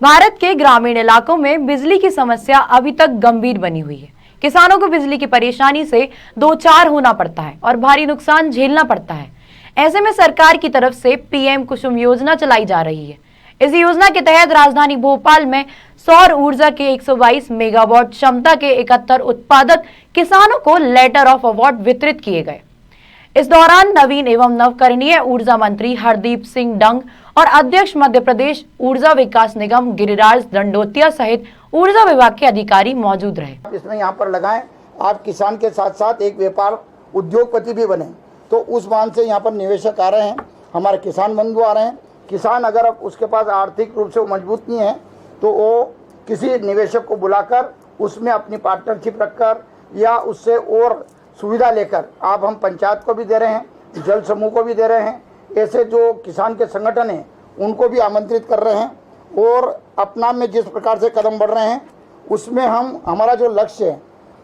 भारत के ग्रामीण इलाकों में बिजली की समस्या अभी तक गंभीर बनी हुई है। किसानों को बिजली की परेशानी से दो चार होना पड़ता है और भारी नुकसान झेलना पड़ता है। ऐसे में सरकार की तरफ से पीएम कुसुम योजना चलाई जा रही है। इस योजना के तहत राजधानी भोपाल में सौर ऊर्जा के 122 मेगावाट क्षमता के 71 उत्पादक किसानों को लेटर ऑफ अवार्ड वितरित किए गए। इस दौरान नवीन एवं नवकरणीय ऊर्जा मंत्री हरदीप सिंह डंग और अध्यक्ष मध्य प्रदेश ऊर्जा विकास निगम गिरिराज दंडोतिया सहित ऊर्जा विभाग के अधिकारी मौजूद रहे। इसमें यहाँ पर लगाएं, आप किसान के साथ साथ एक व्यापार उद्योगपति भी बने, तो उस मान से यहाँ पर निवेशक आ रहे हैं, हमारे किसान बंधु आ रहे हैं। किसान अगर अब उसके पास आर्थिक रूप से मजबूत नहीं है तो वो किसी निवेशक को बुलाकर उसमें अपनी पार्टनरशिप रखकर या उससे और सुविधा लेकर, आप हम पंचायत को भी दे रहे हैं, जल समूह को भी दे रहे हैं, ऐसे जो किसान के संगठन हैं उनको भी आमंत्रित कर रहे हैं। और अपना में जिस प्रकार से कदम बढ़ रहे हैं उसमें हमारा जो लक्ष्य है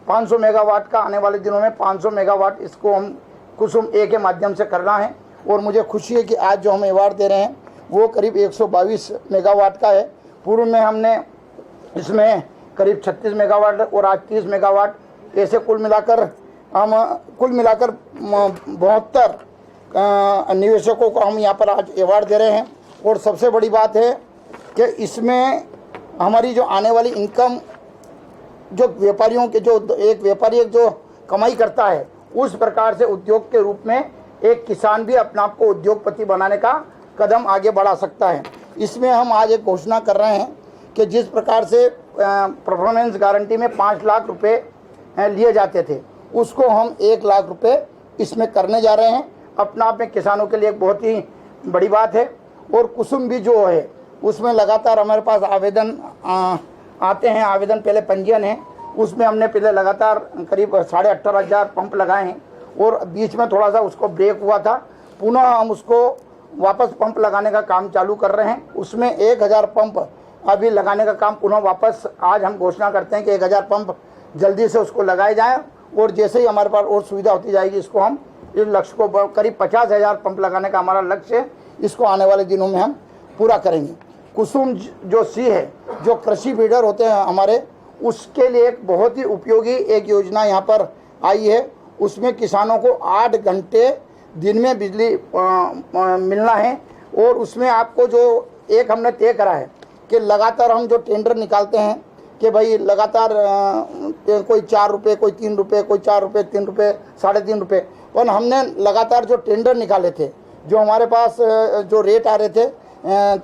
500 मेगावाट का, आने वाले दिनों में 500 मेगावाट इसको हम कुसुम ए के माध्यम से करना है। और मुझे खुशी है कि आज जो हम अवार्ड दे रहे हैं वो करीब 122 मेगावाट का है। पूर्व में हमने इसमें करीब 36 मेगावाट और आज 30 मेगावाट, ऐसे कुल मिलाकर 72 निवेशकों को हम यहाँ पर आज अवार्ड दे रहे हैं। और सबसे बड़ी बात है कि इसमें हमारी जो आने वाली इनकम, जो व्यापारियों के जो एक व्यापारी जो कमाई करता है, उस प्रकार से उद्योग के रूप में एक किसान भी अपने आप को उद्योगपति बनाने का कदम आगे बढ़ा सकता है। इसमें हम आज एक घोषणा कर रहे हैं कि जिस प्रकार से परफॉर्मेंस गारंटी में 5 लाख रुपए लिए जाते थे, उसको हम 1 लाख रुपए इसमें करने जा रहे हैं। अपना आप में किसानों के लिए एक बहुत ही बड़ी बात है। और कुसुम भी जो है उसमें लगातार हमारे पास आवेदन आते हैं, आवेदन पहले पंजीयन है, उसमें हमने पहले लगातार करीब 18,500 पंप लगाए हैं। और बीच में थोड़ा सा उसको ब्रेक हुआ था, पुनः हम उसको वापस पंप लगाने का काम चालू कर रहे हैं। उसमें 1000 पंप अभी लगाने का काम पुनः वापस आज हम घोषणा करते हैं कि 1000 पंप जल्दी से उसको लगाए जाएं। और जैसे ही हमारे पास और सुविधा होती जाएगी, इसको हम इस लक्ष्य को करीब 50,000 पंप लगाने का हमारा लक्ष्य है, इसको आने वाले दिनों में हम पूरा करेंगे। कुसुम जो सी है, जो कृषि फीडर होते हैं हमारे, उसके लिए एक बहुत ही उपयोगी एक योजना यहाँ पर आई है। उसमें किसानों को 8 घंटे दिन में बिजली मिलना है। और उसमें आपको जो एक हमने तय करा है कि लगातार हम जो टेंडर निकालते हैं कि भाई लगातार कोई 4 रुपये, कोई 3 रुपये, कोई 4 रुपये, 3 रुपये, 3.5 रुपये, पर हमने लगातार जो टेंडर निकाले थे, जो हमारे पास जो रेट आ रहे थे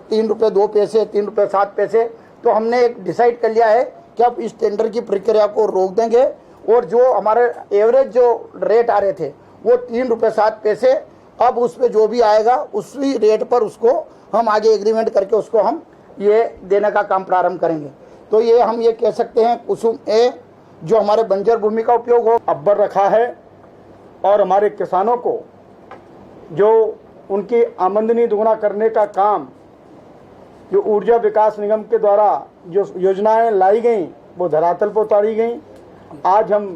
3 रुपये 2 पैसे, 3 रुपये 7 पैसे, तो हमने एक डिसाइड कर लिया है कि अब इस टेंडर की प्रक्रिया को रोक देंगे। और जो हमारे एवरेज जो रेट आ रहे थे वो 3 रुपये 7 पैसे, अब उस पर जो भी आएगा उसी रेट पर उसको हम आगे एग्रीमेंट करके उसको हम ये देने का काम प्रारंभ करेंगे। तो ये हम ये कह सकते हैं कुसुम ए जो हमारे बंजर भूमि का उपयोग हो अब्बर रखा है। और हमारे किसानों को जो उनकी आमदनी दोगुना करने का काम जो ऊर्जा विकास निगम के द्वारा जो योजनाएं लाई गई वो धरातल पर उतारी गई। आज हम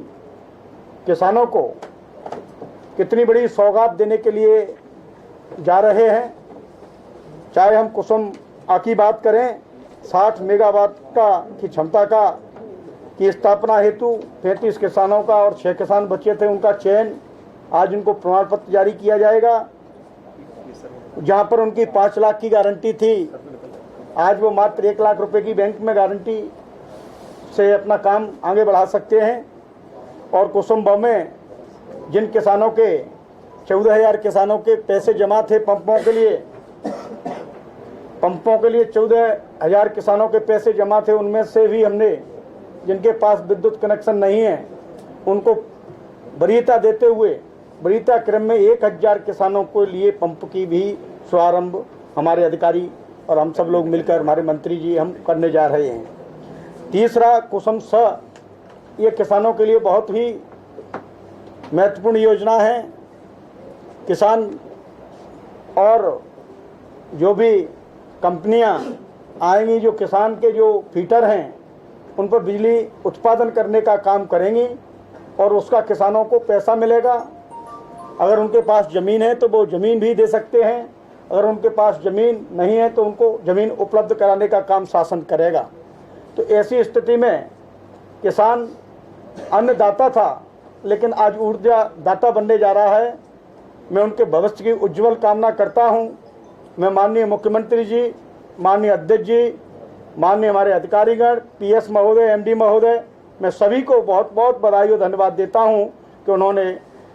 किसानों को कितनी बड़ी सौगात देने के लिए जा रहे हैं। चाहे हम कुसुम आ की बात करें, 60 मेगावाट की क्षमता का की स्थापना हेतु 35 किसानों का और 6 किसान बचे थे, उनका चयन आज उनको प्रमाण पत्र जारी किया जाएगा। जहां पर उनकी 5 लाख की गारंटी थी, आज वो मात्र 1 लाख रुपए की बैंक में गारंटी से अपना काम आगे बढ़ा सकते हैं। और कुसुम ब में जिन किसानों के 14,000 किसानों के पैसे जमा थे पंपों के लिए 14,000 किसानों के पैसे जमा थे, उनमें से भी हमने जिनके पास विद्युत कनेक्शन नहीं है उनको वरीयता देते हुए वरीयता क्रम में 1000 किसानों को लिए पंप की भी शुभारंभ हमारे अधिकारी और हम सब लोग मिलकर, हमारे मंत्री जी, हम करने जा रहे हैं। तीसरा कुसुम स, ये किसानों के लिए बहुत ही महत्वपूर्ण योजना है। किसान और जो भी कंपनियां आएंगी जो किसान के जो फीटर हैं उन पर बिजली उत्पादन करने का काम करेंगी और उसका किसानों को पैसा मिलेगा। अगर उनके पास ज़मीन है तो वो ज़मीन भी दे सकते हैं अगर उनके पास ज़मीन नहीं है तो उनको ज़मीन उपलब्ध कराने का काम शासन करेगा। तो ऐसी स्थिति में किसान अन्नदाता था, लेकिन आज ऊर्जा दाता बनने जा रहा है। मैं उनके भविष्य की उज्जवल कामना करता हूं। मैं माननीय मुख्यमंत्री जी, माननीय अध्यक्ष जी, माननीय हमारे अधिकारीगण, पीएस महोदय, एमडी महोदय, मैं सभी को बहुत बहुत बधाई और धन्यवाद देता हूं कि उन्होंने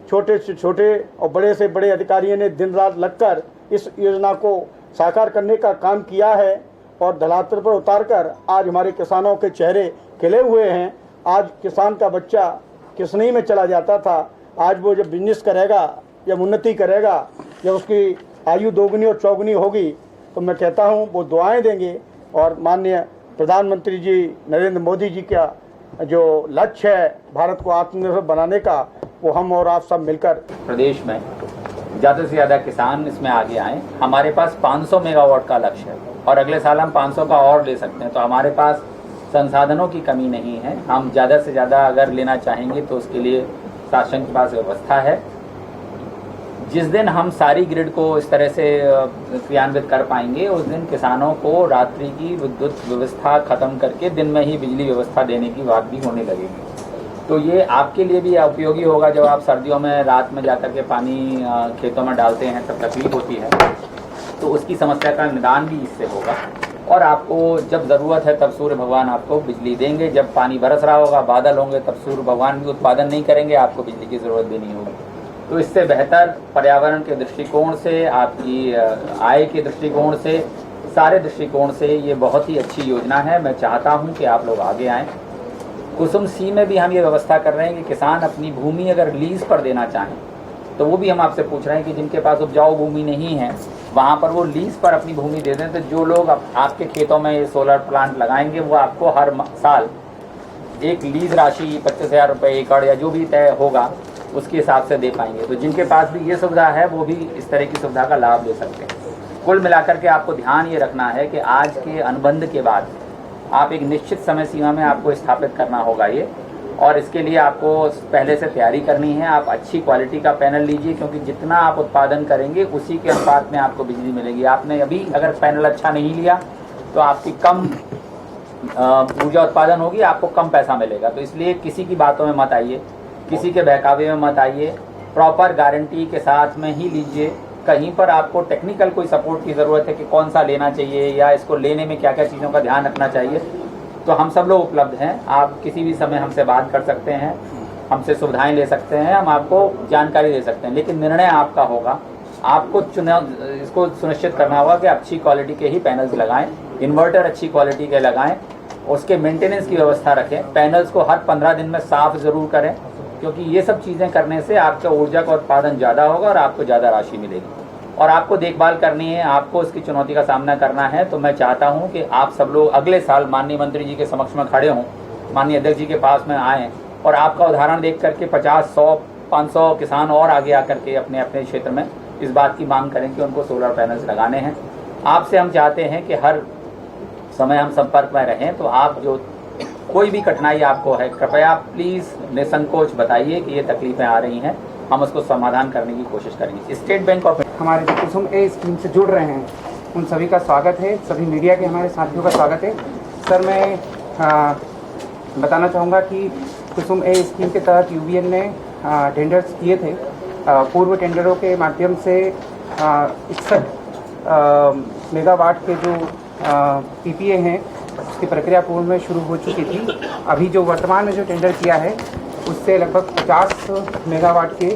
छोटे से छोटे और बड़े से बड़े अधिकारियों ने दिन रात लगकर इस योजना को साकार करने का काम किया है और धरातल पर उतारकर आज हमारे किसानों के चेहरे खिले हुए हैं। आज किसान का बच्चा किसनी में चला जाता था, आज वो जब बिजनेस करेगा, जब उन्नति करेगा, जब उसकी आयु दोगुनी और चौगुनी होगी, तो मैं कहता हूँ वो दुआएं देंगे। और माननीय प्रधानमंत्री जी नरेंद्र मोदी जी का जो लक्ष्य है भारत को आत्मनिर्भर बनाने का, वो हम और आप सब मिलकर प्रदेश में ज़्यादा से ज़्यादा किसान इसमें आगे आएँ। हमारे पास 500 मेगावाट का लक्ष्य है और अगले साल हम 500 का और ले सकते हैं। तो हमारे पास संसाधनों की कमी नहीं है। हम ज़्यादा से ज़्यादा अगर लेना चाहेंगे तो उसके लिए शासन के पास व्यवस्था है। जिस दिन हम सारी ग्रिड को इस तरह से क्रियान्वित कर पाएंगे, उस दिन किसानों को रात्रि की विद्युत व्यवस्था खत्म करके दिन में ही बिजली व्यवस्था देने की बात भी होने लगेगी। तो ये आपके लिए भी उपयोगी होगा। जब आप सर्दियों में रात में जाकर के पानी खेतों में डालते हैं तब तकलीफ होती है, तो उसकी समस्या का निदान भी इससे होगा। और आपको जब ज़रूरत है तब सूर्य भगवान आपको बिजली देंगे। जब पानी बरस रहा होगा, बादल होंगे, तब सूर्य भगवान भी उत्पादन नहीं करेंगे, आपको बिजली की ज़रूरत भी नहीं होगी। तो इससे बेहतर पर्यावरण के दृष्टिकोण से, आपकी आय के दृष्टिकोण से, सारे दृष्टिकोण से ये बहुत ही अच्छी योजना है। मैं चाहता हूँ कि आप लोग आगे आएँ। कुसुम सी में भी हम ये व्यवस्था कर रहे हैं कि किसान अपनी भूमि अगर लीज पर देना चाहें तो वो भी हम आपसे पूछ रहे हैं कि जिनके पास उपजाऊ भूमि नहीं है वहाँ पर वो लीज पर अपनी भूमि दे दें। तो जो लोग आपके खेतों में ये सोलर प्लांट लगाएंगे वो आपको हर साल एक लीज राशि 25,000 रुपये एकड़ या जो भी तय होगा उसके हिसाब से दे पाएंगे। तो जिनके पास भी ये सुविधा है वो भी इस तरह की सुविधा का लाभ ले सकते हैं। कुल मिलाकर के आपको ध्यान ये रखना है कि आज के अनुबंध के बाद आप एक निश्चित समय सीमा में आपको स्थापित करना होगा ये, और इसके लिए आपको पहले से तैयारी करनी है। आप अच्छी क्वालिटी का पैनल लीजिए, क्योंकि जितना आप उत्पादन करेंगे उसी के अनुपात में आपको बिजली मिलेगी। आपने अभी अगर पैनल अच्छा नहीं लिया तो आपकी कम ऊर्जा उत्पादन होगी, आपको कम पैसा मिलेगा। तो इसलिए किसी की बातों में मत आइए, किसी के बहकावे में मत आइए, प्रॉपर गारंटी के साथ में ही लीजिए। कहीं पर आपको टेक्निकल कोई सपोर्ट की ज़रूरत है कि कौन सा लेना चाहिए या इसको लेने में क्या क्या चीज़ों का ध्यान रखना चाहिए, तो हम सब लोग उपलब्ध हैं। आप किसी भी समय हमसे बात कर सकते हैं, हमसे सुविधाएं ले सकते हैं, हम आपको जानकारी दे सकते हैं। लेकिन निर्णय आपका होगा। आपको इसको सुनिश्चित करना होगा कि अच्छी क्वालिटी के ही पैनल्स लगाएं, इन्वर्टर अच्छी क्वालिटी के लगाएं, उसके मेंटेनेंस की व्यवस्था रखें। पैनल्स को हर 15 दिन में साफ ज़रूर करें, क्योंकि ये सब चीज़ें करने से आपका ऊर्जा का उत्पादन ज़्यादा होगा और आपको ज़्यादा राशि मिलेगी। और आपको देखभाल करनी है, आपको इसकी चुनौती का सामना करना है। तो मैं चाहता हूं कि आप सब लोग अगले साल माननीय मंत्री जी के समक्ष में खड़े हों, माननीय अध्यक्ष जी के पास में आएँ और आपका उदाहरण देख करके 50, 100, 500 किसान और आगे आकर के अपने अपने क्षेत्र में इस बात की मांग करें कि उनको सोलर पैनल्स लगाने हैं। आपसे हम चाहते हैं कि हर समय हम संपर्क में रहें। तो आप जो कोई भी कठिनाई आपको है, कृपया प्लीज़ निसंकोच बताइए कि ये तकलीफ़ें आ रही हैं, हम उसको समाधान करने की कोशिश करेंगे। स्टेट बैंक ऑफ हमारे जो कुसुम ए स्कीम से जुड़ रहे हैं उन सभी का स्वागत है, सभी मीडिया के हमारे साथियों का स्वागत है। सर, मैं बताना चाहूँगा कि कुसुम ए स्कीम के तहत यूबीएन ने टेंडर्स किए थे। पूर्व टेंडरों के माध्यम से 61 मेगावाट के जो पीपीए हैं उसकी प्रक्रिया पूर्व में शुरू हो चुकी थी। अभी जो वर्तमान में जो टेंडर किया है उससे लगभग 50 मेगावाट के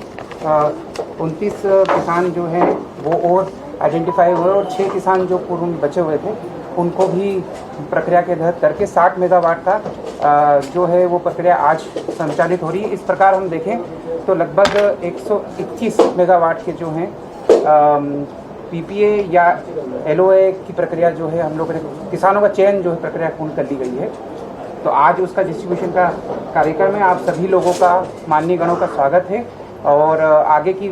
29 किसान जो हैं वो और आइडेंटिफाई हुए और 6 किसान जो पूर्व में बचे हुए थे उनको भी प्रक्रिया के तहत करके 60 मेगावाट का जो है वो प्रक्रिया आज संचालित हो रही है। इस प्रकार हम देखें तो लगभग 121 मेगावाट के जो हैं पीपीए या एलओए की प्रक्रिया जो है हम लोगों ने किसानों का चयन जो है प्रक्रिया पूर्ण कर ली गई है। तो आज उसका डिस्ट्रीब्यूशन का कार्यक्रम है। आप सभी लोगों का, माननीय गणों का स्वागत है और आगे की